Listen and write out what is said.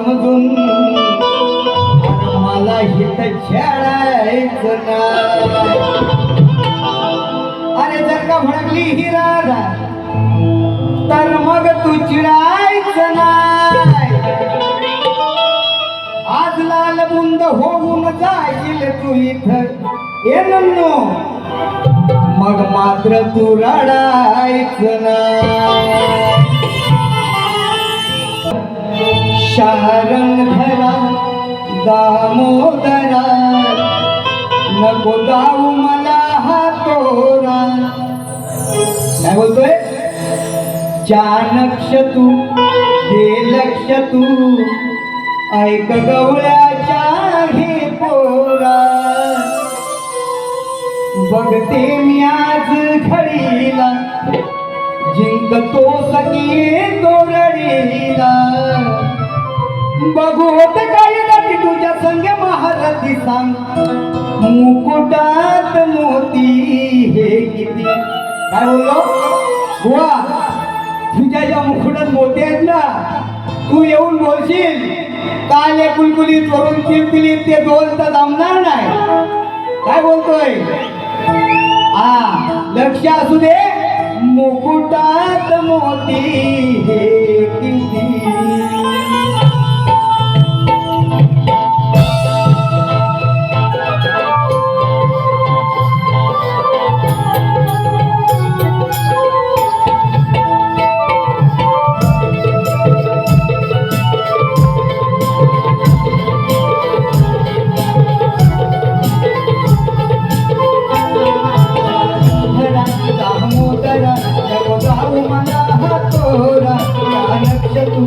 समजून मला हित खेळायचं नाही. अरे जर का भडकली ही राधा तर मग तू चिडायचं नाही. आज लाल बुंद होऊन जाईल तू इथं येणं मग मात्र तू रडायचं नाही. शारंगधरा दामोदरा नको जाऊ मला हा तोरा. काय बोलतोय? चाणक्ष तू हे लक्ष तू ऐक गवळ्याच्या हे पोरा. बघते मी आज घडीला जिंकतो सकी तोरडीला. बघू होत काही नटी तुझ्या संग महारथी सांग मुकुटात मोती हे किती. काय बोललो बुवा? तुझ्या ज्या मुकुटात मोती आहेत ना तू येऊन बोलशील काले कुलकुलीत वरून किलकिलीत ते दोन तर जमणार नाही. काय बोलतोय? लक्ष असू दे मुकुटात मोती हे किती. दामोदरा नको जाऊ मला हा तोरा. चाणक्ष तू